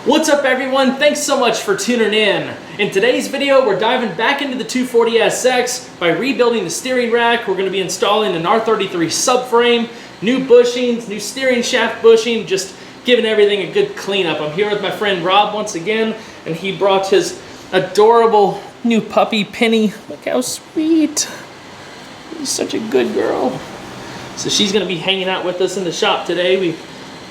What's up everyone? Thanks so much for tuning in. In today's video, we're diving back into the 240SX by rebuilding the steering rack. We're going to be installing an R33 subframe, new bushings, new steering shaft bushing, just giving everything a good cleanup. I'm here with my friend Rob once again, and he brought his adorable new puppy, Penny. Look how sweet. She's such a good girl. So she's going to be hanging out with us in the shop today. We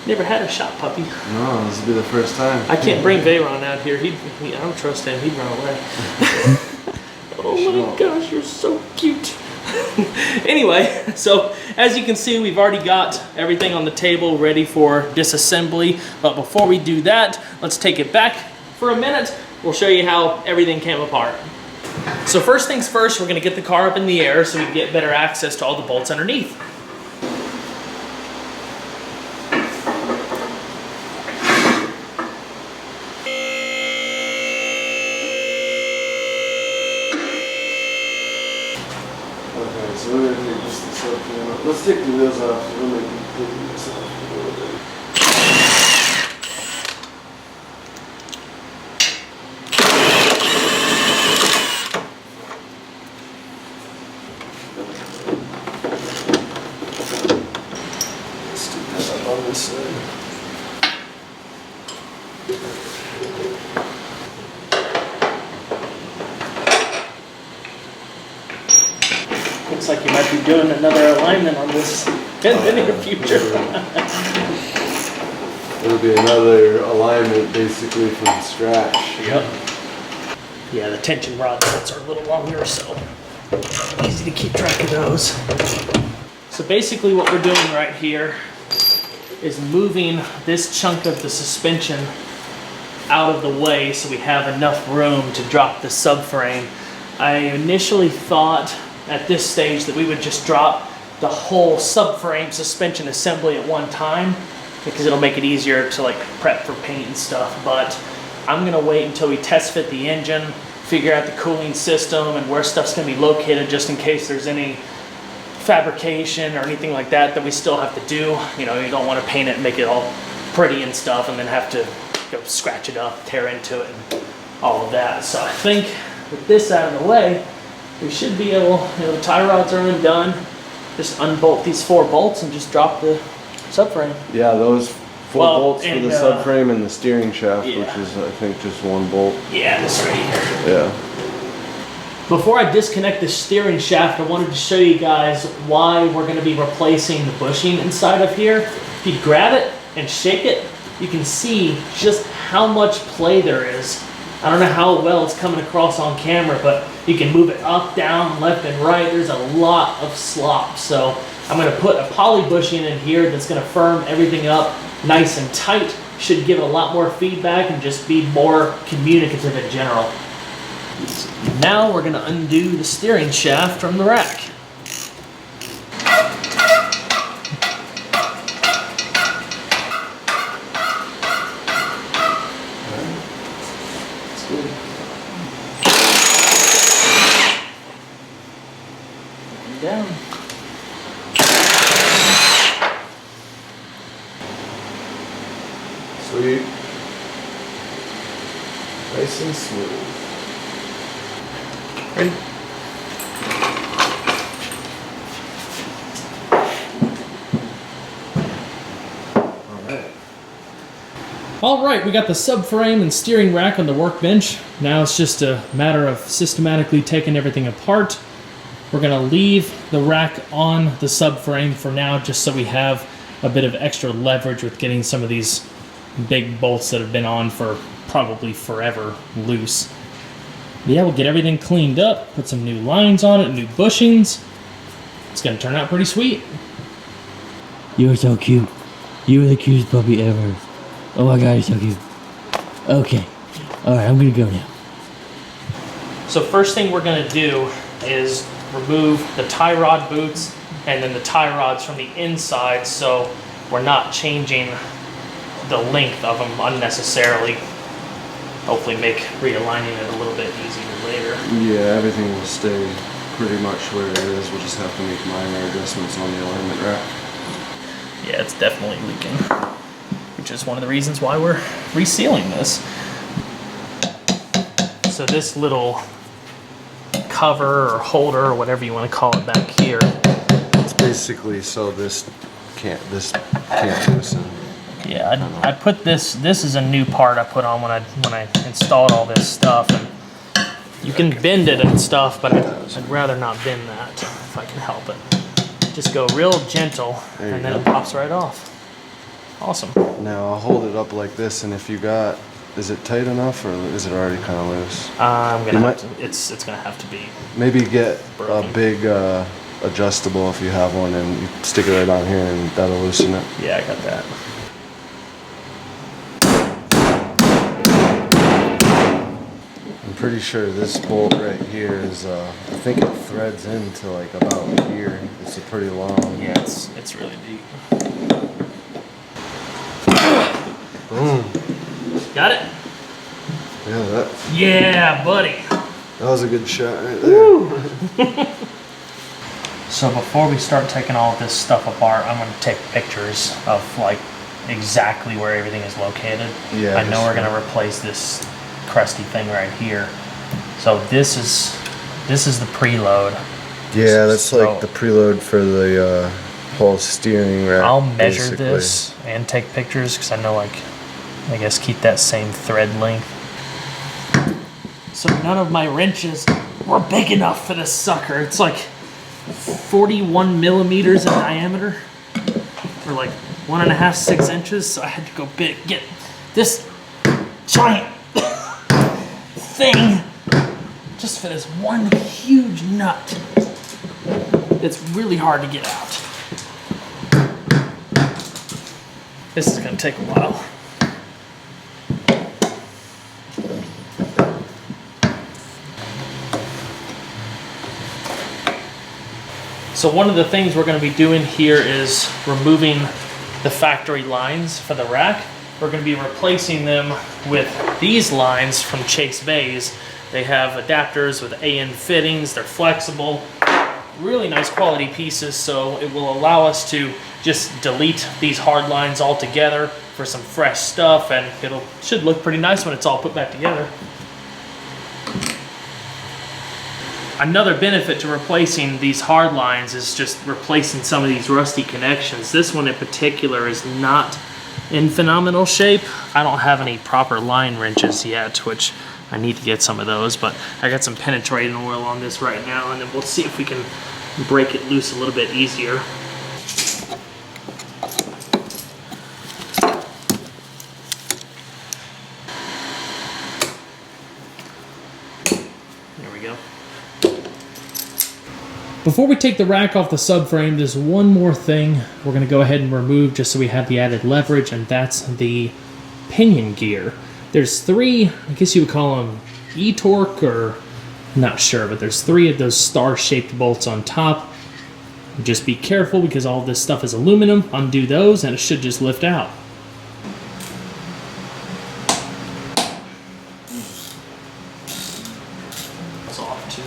never had a shop puppy. No, this will be the first time. I can't bring Veyron out here. I don't trust him. He'd run away. Oh my gosh, you're so cute. Anyway, so as you can see, we've already got everything on the table ready for disassembly. But before we do that, let's take it back for a minute. We'll show you how everything came apart. So first things first, we're going to get the car up in the air so we can get better access to all the bolts underneath. So we're going to take just the subframe. Let's take the wheels off. So we'll make them completely this off a little bit. Let's do that up on this side. Looks like you might be doing another alignment on this in the near future. It'll be another alignment basically from scratch. Yep. Yeah, the tension rod sets are a little longer, so easy to keep track of those. So basically what we're doing right here is moving this chunk of the suspension out of the way so we have enough room to drop the subframe. I initially thought at this stage that we would just drop the whole subframe suspension assembly at one time because it'll make it easier to like prep for paint and stuff, but I'm gonna wait until we test fit the engine, figure out the cooling system and where stuff's gonna be located just in case there's any fabrication or anything like that that we still have to do. You know, you don't want to paint it and make it all pretty and stuff and then have to go scratch it up, tear into it and all of that. So I think with this out of the way, we should be able, you know, the tie rods are undone. Just unbolt these 4 bolts and just drop the subframe. Yeah, those 4 bolts for the subframe and the steering shaft, yeah. which is, I think, just 1 bolt. Yeah, this right here. Yeah. Before I disconnect the steering shaft, I wanted to show you guys why we're going to be replacing the bushing inside of here. If you grab it and shake it, you can see just how much play there is. I don't know how well it's coming across on camera, but you can move it up, down, left, and right. There's a lot of slop. So I'm going to put a poly bushing in here that's going to firm everything up nice and tight. Should give it a lot more feedback and just be more communicative in general. Now we're going to undo the steering shaft from the rack. Down. Sweet. Nice and smooth. Ready? All right, we got the subframe and steering rack on the workbench. Now it's just a matter of systematically taking everything apart. We're gonna leave the rack on the subframe for now, just so we have a bit of extra leverage with getting some of these big bolts that have been on for probably forever loose. But yeah, we'll get everything cleaned up, put some new lines on it, new bushings. It's gonna turn out pretty sweet. You're so cute. You're the cutest puppy ever. Oh my god, you're so cute. Okay. Alright, I'm gonna go now. So first thing we're gonna do is remove the tie rod boots and then the tie rods from the inside so we're not changing the length of them unnecessarily. Hopefully make realigning it a little bit easier later. Yeah, everything will stay pretty much where it is. We'll just have to make minor adjustments on the alignment rack. Yeah, it's definitely leaking. which is one of the reasons why we're resealing this. So this little cover or holder or whatever you want to call it back here. It's basically so this can't loosen. Yeah, I put this is a new part I put on when I installed all this stuff. And you can bend it and stuff, but I'd rather not bend that if I can help it. Just go real gentle and then it pops right off. Awesome. Now I'll hold it up like this, and if you got, is it tight enough or is it already kind of loose? I'm gonna have to, it's gonna have to be. Maybe get broken. a big adjustable if you have one, and you stick it right on here, and that'll loosen it. Yeah, I got that. I'm pretty sure this bolt right here is, I think it threads into like about here. It's a pretty long. Yeah, it's really deep. Boom. Got it? Yeah, buddy. That was a good shot right there. So before we start taking all of this stuff apart, I'm going to take pictures of like exactly where everything is located. Yeah. I know we're going to replace this crusty thing right here. So this is the preload. Yeah, that's So like the preload for the whole steering rack. I'll measure basically. this and take pictures because I know, like, I guess keep that same thread length. So none of my wrenches were big enough for this sucker. It's like 41 millimeters in diameter, or like 1.5, 6 inches. So I had to go get this giant thing just for this one huge nut. It's really hard to get out. This is gonna take a while. So one of the things we're going to be doing here is removing the factory lines for the rack. We're going to be replacing them with these lines from Chase Bays. They have adapters with AN fittings. They're flexible, really nice quality pieces. So it will allow us to just delete these hard lines altogether for some fresh stuff, and should look pretty nice when it's all put back together. Another benefit to replacing these hard lines is just replacing some of these rusty connections. This one in particular is not in phenomenal shape. I don't have any proper line wrenches yet, which I need to get some of those, but I got some penetrating oil on this right now, and then we'll see if we can break it loose a little bit easier. There we go. Before we take the rack off the subframe, there's one more thing we're going to go ahead and remove just so we have the added leverage, and that's the pinion gear. There's 3, I guess you would call them E-torque, or I'm not sure, but there's 3 of those star-shaped bolts on top. Just be careful because all of this stuff is aluminum. Undo those and it should just lift out. It's off too.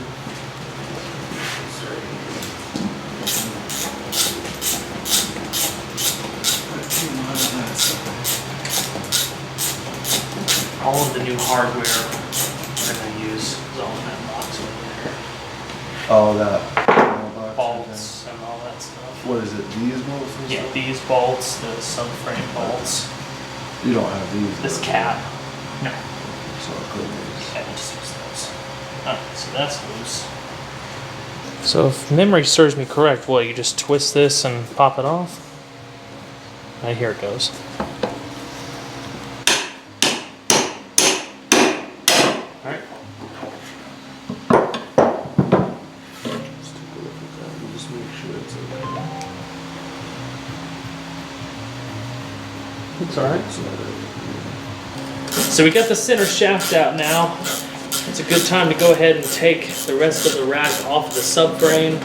All of the new hardware we're going to use is all in that box over there. Oh, that Bolts and all that stuff. What is it? These bolts? And Yeah, stuff? these bolts, the subframe bolts, You don't have these. this though. cap. No, So I'll put these. I will just use those. Alright, so that's loose. So if memory serves me correct, what, you just twist this and pop it off? Right, here it goes. Alright. Just take a look at that and just make sure it's okay. It's alright. It's not okay. So we got the center shaft out now. It's a good time to go ahead and take the rest of the rack off the subframe.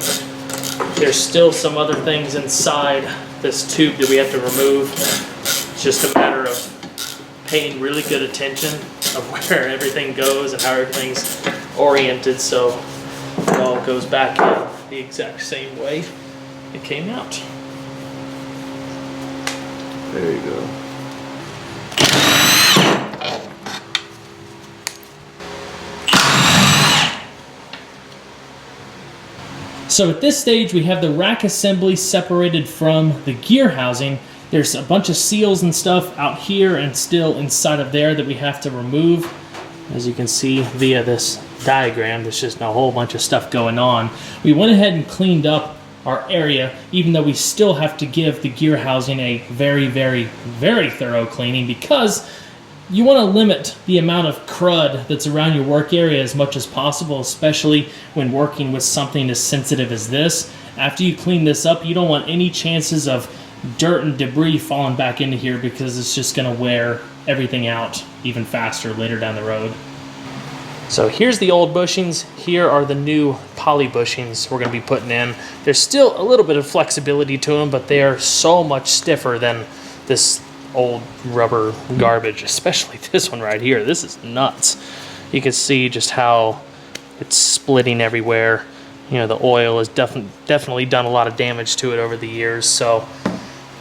There's still some other things inside this tube that we have to remove. It's just a matter of paying really good attention of where everything goes and how everything's oriented, so it all goes back in the exact same way it came out. There you go. So at this stage, we have the rack assembly separated from the gear housing. There's a bunch of seals and stuff out here and still inside of there that we have to remove. As you can see via this diagram, there's just a whole bunch of stuff going on. We went ahead and cleaned up our area, even though we still have to give the gear housing a very, very, very thorough cleaning, because you want to limit the amount of crud that's around your work area as much as possible, especially when working with something as sensitive as this. After you clean this up, you don't want any chances of dirt and debris falling back into here, because it's just going to wear everything out even faster later down the road. So here's the old bushings. Here are the new poly bushings we're going to be putting in. There's still a little bit of flexibility to them, but they are so much stiffer than this old rubber garbage, especially this one right here. This is nuts. You can see just how it's splitting everywhere. You know, the oil has definitely done a lot of damage to it over the years. So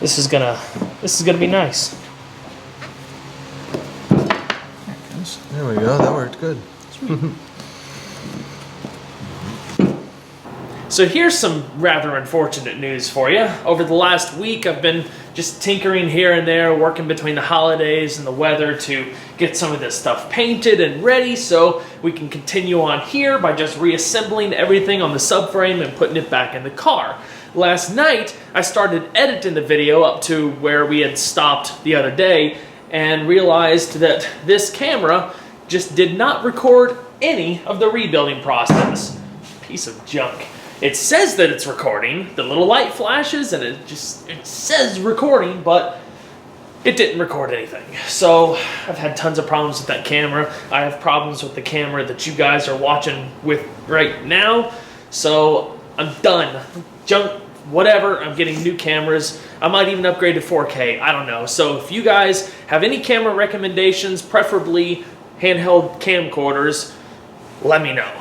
this is gonna be nice. There we go. That worked good. So here's some rather unfortunate news for you. Over the last week, I've been just tinkering here and there, working between the holidays and the weather to get some of this stuff painted and ready so we can continue on here by just reassembling everything on the subframe and putting it back in the car. Last night, I started editing the video up to where we had stopped the other day and realized that this camera just did not record any of the rebuilding process. Piece of junk. It says that it's recording, the little light flashes, and it says recording, but it didn't record anything. So I've had tons of problems with that camera. I have problems with the camera that you guys are watching with right now. So I'm done. Junk, whatever, I'm getting new cameras. I might even upgrade to 4K, I don't know. So if you guys have any camera recommendations, preferably handheld camcorders, let me know.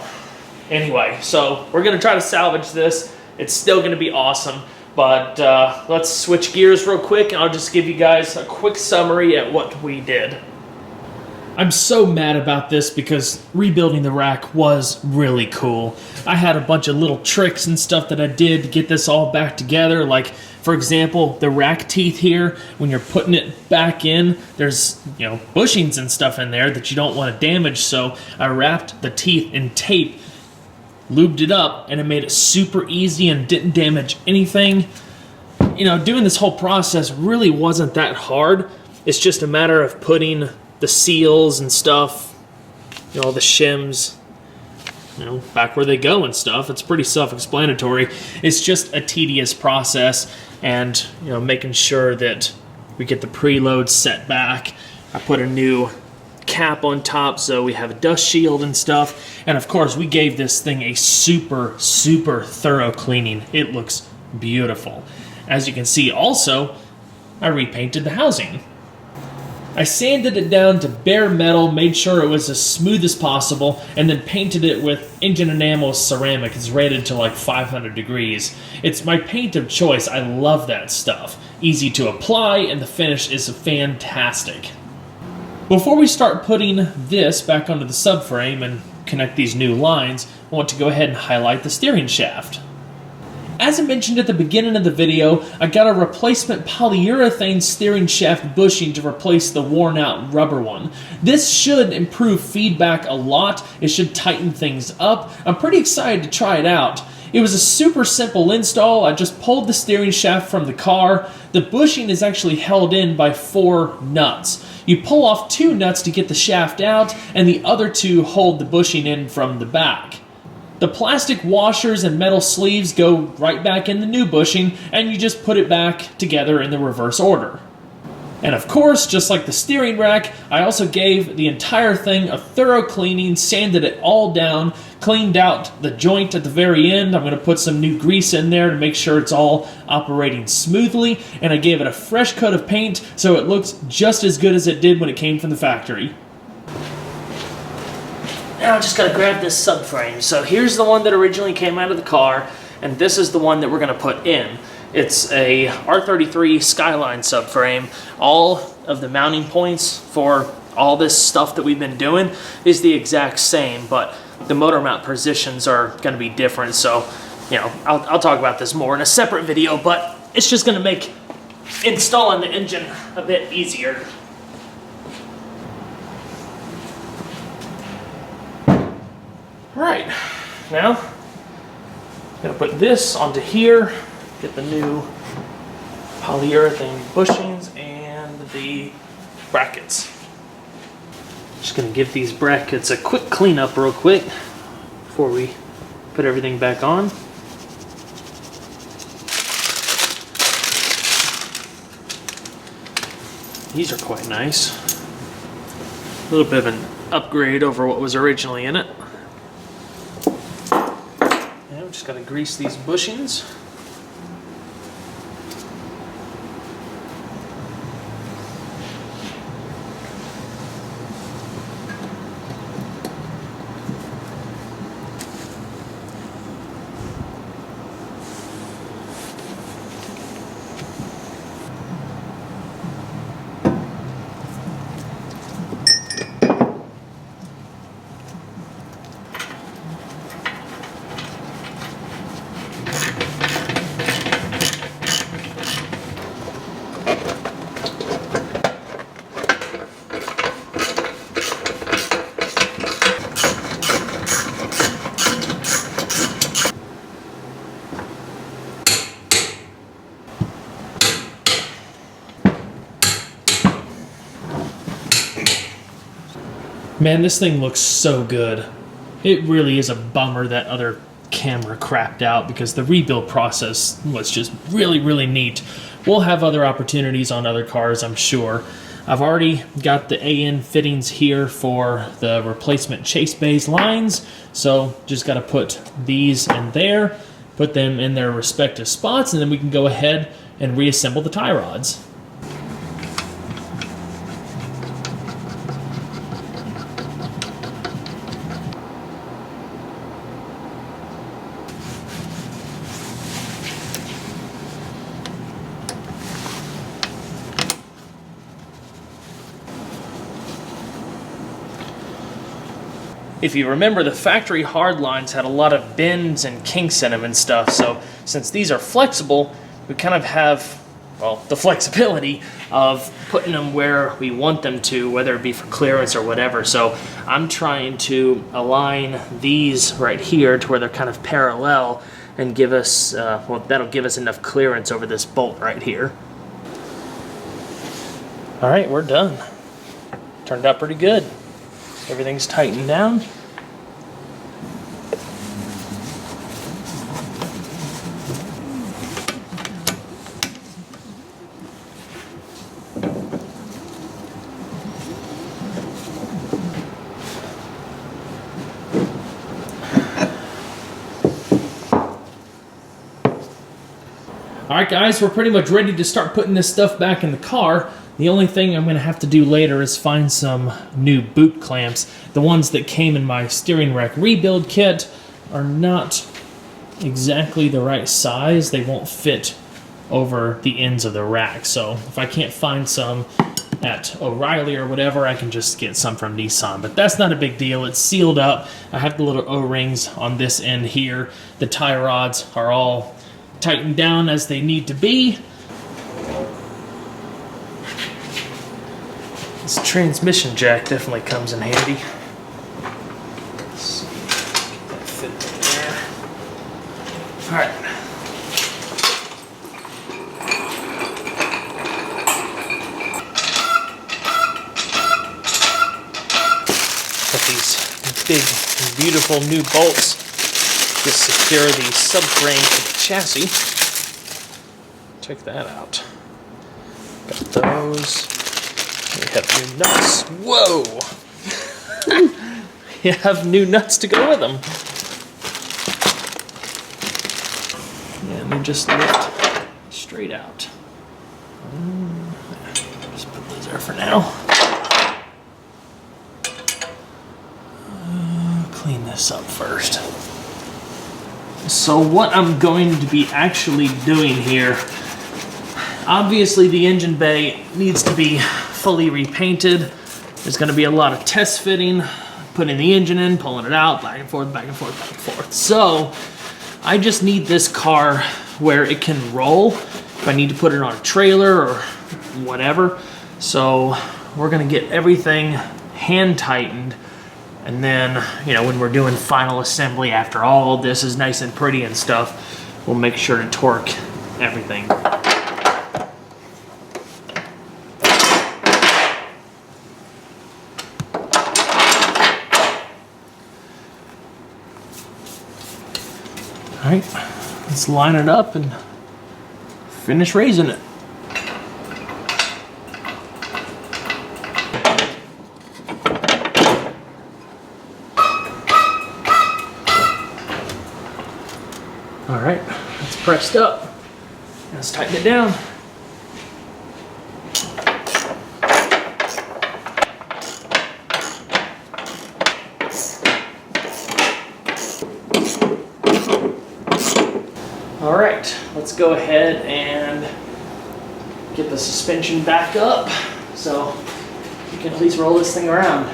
Anyway, so we're gonna try to salvage this. It's still gonna be awesome, but let's switch gears real quick and I'll just give you guys a quick summary at what we did. I'm so mad about this because rebuilding the rack was really cool. I had a bunch of little tricks and stuff that I did to get this all back together. Like, for example, the rack teeth here, when you're putting it back in, there's, you know, bushings and stuff in there that you don't want to damage. So I wrapped the teeth in tape, lubed it up, and it made it super easy and didn't damage anything. You know, doing this whole process really wasn't that hard. It's just a matter of putting the seals and stuff, you know, the shims, you know, back where they go and stuff. It's pretty self-explanatory. It's just a tedious process, and, you know, making sure that we get the preload set back. I put a new cap on top so we have a dust shield and stuff. And of course, we gave this thing a super, super thorough cleaning. It looks beautiful. As you can see also, I repainted the housing. I sanded it down to bare metal, made sure it was as smooth as possible, and then painted it with engine enamel ceramic. It's rated to like 500 degrees. It's my paint of choice. I love that stuff. Easy to apply, and the finish is fantastic. Before we start putting this back onto the subframe and connect these new lines, I want to go ahead and highlight the steering shaft. As I mentioned at the beginning of the video, I got a replacement polyurethane steering shaft bushing to replace the worn out rubber one. This should improve feedback a lot. It should tighten things up. I'm pretty excited to try it out. It was a super simple install. I just pulled the steering shaft from the car. The bushing is actually held in by 4 nuts. You pull off 2 nuts to get the shaft out, and the other 2 hold the bushing in from the back. The plastic washers and metal sleeves go right back in the new bushing, and you just put it back together in the reverse order. And of course, just like the steering rack, I also gave the entire thing a thorough cleaning, sanded it all down, cleaned out the joint at the very end. I'm going to put some new grease in there to make sure it's all operating smoothly, and I gave it a fresh coat of paint so it looks just as good as it did when it came from the factory. Now I just gotta grab this subframe. So here's the one that originally came out of the car, and this is the one that we're gonna put in. It's a R33 Skyline Subframe. All of the mounting points for all this stuff that we've been doing is the exact same, but the motor mount positions are gonna be different. So you know, I'll talk about this more in a separate video, but it's just gonna make installing the engine a bit easier. Right, now, I'm gonna put this onto here, get the new polyurethane bushings and the brackets. Just gonna give these brackets a quick cleanup real quick before we put everything back on. These are quite nice. A little bit of an upgrade over what was originally in it. And we just gotta grease these bushings. Man, this thing looks so good. It really is a bummer that other camera crapped out because the rebuild process was just really, really neat. We'll have other opportunities on other cars, I'm sure. I've already got the AN fittings here for the replacement chase bays lines, so just got to put these in there, put them in their respective spots, and then we can go ahead and reassemble the tie rods. If you remember, the factory hard lines had a lot of bends and kinks in them and stuff, so since these are flexible, we kind of have, well, the flexibility of putting them where we want them to, whether it be for clearance or whatever. So I'm trying to align these right here to where they're kind of parallel and give us, well, that'll give us enough clearance over this bolt right here. All right, we're done. Turned out pretty good. Everything's tightened down. Alright guys, we're pretty much ready to start putting this stuff back in the car. The only thing I'm going to have to do later is find some new boot clamps. The ones that came in my steering rack rebuild kit are not exactly the right size. They won't fit over the ends of the rack. So if I can't find some at O'Reilly or whatever, I can just get some from Nissan. But that's not a big deal. It's sealed up. I have the little O-rings on this end here. The tie rods are all tightened down as they need to be. This transmission jack definitely comes in handy. Let's see, get that fit in there. All right. Got these big, beautiful new bolts to secure the subframe to the chassis. Check that out. Got those. We have new nuts. Whoa! You have new nuts to go with them. Yeah, and they just lift straight out. Just put those there for now. Clean this up first. So what I'm going to be actually doing here, obviously the engine bay needs to be fully repainted. There's going to be a lot of test fitting, putting the engine in, pulling it out, back and forth, back and forth, back and forth. So I just need this car where it can roll if I need to put it on a trailer or whatever. So we're gonna get everything hand tightened, and then, you know, when we're doing final assembly after all this is nice and pretty and stuff, we'll make sure to torque everything. All right, let's line it up and finish raising it. All right, it's pressed up. Let's tighten it down. All right, let's go ahead and get the suspension back up so you can at least roll this thing around.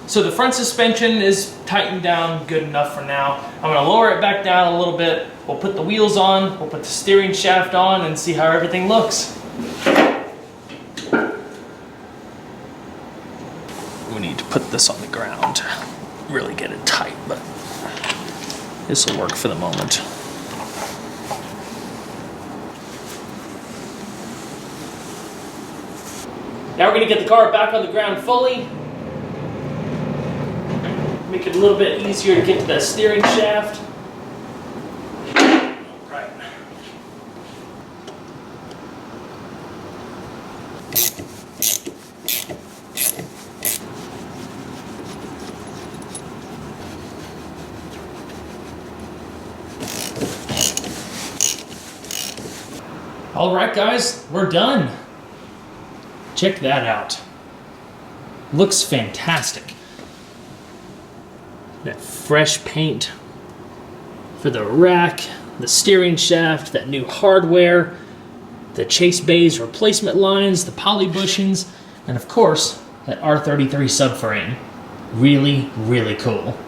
So the front suspension is tightened down good enough for now. I'm gonna lower it back down a little bit. We'll put the wheels on, we'll put the steering shaft on and see how everything looks. We need to put this on the ground to really get it tight, but this will work for the moment. Now we're gonna get the car back on the ground fully. Make it a little bit easier to get to that steering shaft. Right. All right, guys, we're done. Check that out. Looks fantastic. That fresh paint for the rack, the steering shaft, that new hardware, the chase bays replacement lines, the poly bushings, and of course, that R33 subframe. Really, really cool.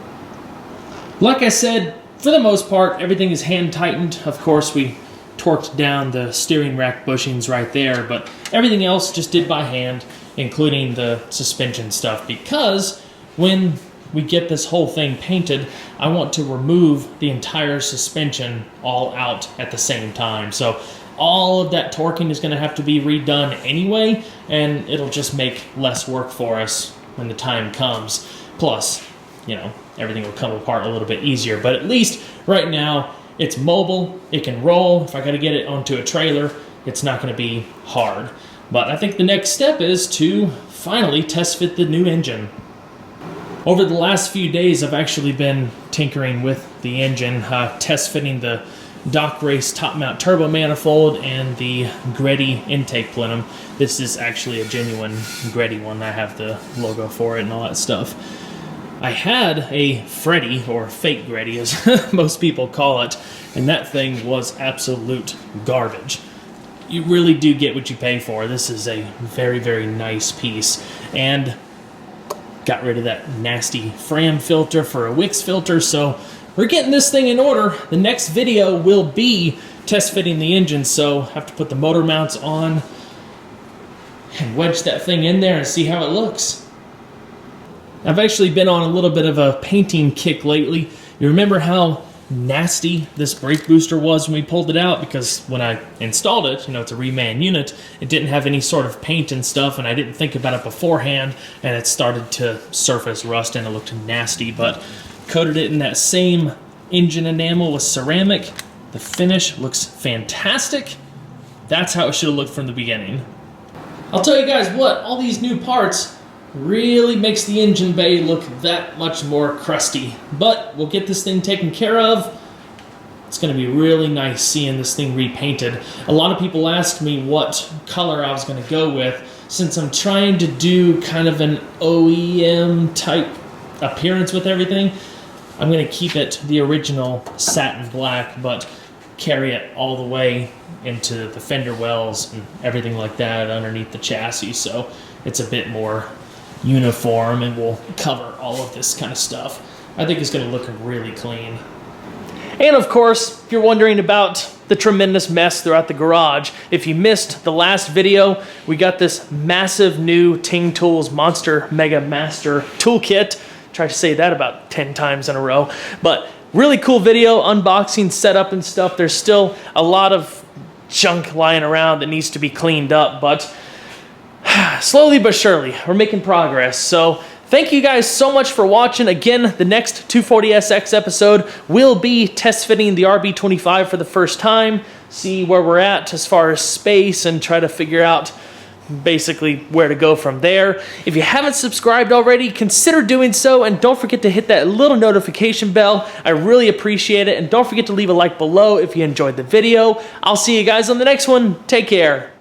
Like I said, for the most part, everything is hand tightened. Of course, we torqued down the steering rack bushings right there, but everything else just did by hand, including the suspension stuff, because when we get this whole thing painted, I want to remove the entire suspension all out at the same time. So all of that torquing is going to have to be redone anyway, and it'll just make less work for us when the time comes. Plus, you know, everything will come apart a little bit easier, but at least right now it's mobile, it can roll. If I got to get it onto a trailer, it's not going to be hard. But I think the next step is to finally test fit the new engine. Over the last few days, I've actually been tinkering with the engine, test fitting the Dock Race top mount turbo manifold and the Greddy intake plenum. This is actually a genuine Greddy one. I have the logo for it and all that stuff. I had a Freddy, or fake Greddy as most people call it, and that thing was absolute garbage. You really do get what you pay for. This is a very, very nice piece. And got rid of that nasty Fram filter for a Wix filter, so we're getting this thing in order. The next video will be test fitting the engine, so I have to put the motor mounts on and wedge that thing in there and see how it looks. I've actually been on a little bit of a painting kick lately. You remember how nasty this brake booster was when we pulled it out? Because when I installed it, you know, it's a reman unit, it didn't have any sort of paint and stuff, and I didn't think about it beforehand, and it started to surface rust and it looked nasty. But coated it in that same engine enamel with ceramic. The finish looks fantastic. That's how it should have looked from the beginning. I'll tell you guys what, all these new parts really makes the engine bay look that much more crusty. But we'll get this thing taken care of. It's going to be really nice seeing this thing repainted. A lot of people asked me what color I was going to go with. Since I'm trying to do kind of an OEM type appearance with everything, I'm gonna keep it the original satin black, but carry it all the way into the fender wells and everything like that underneath the chassis, so it's a bit more uniform and will cover all of this kind of stuff. I think it's gonna look really clean. And of course, if you're wondering about the tremendous mess throughout the garage, if you missed the last video, we got this massive new Ting Tools Monster Mega Master Toolkit. Try to say that about 10 times in a row, but really cool video, unboxing, setup and stuff. There's still a lot of junk lying around that needs to be cleaned up, but slowly but surely, we're making progress. So thank you guys so much for watching. Again, the next 240SX episode will be test fitting the RB25 for the first time, see where we're at as far as space, and try to figure out basically where to go from there. If you haven't subscribed already, consider doing so, and don't forget to hit that little notification bell. I really appreciate it, and don't forget to leave a like below if you enjoyed the video. I'll see you guys on the next one. Take care.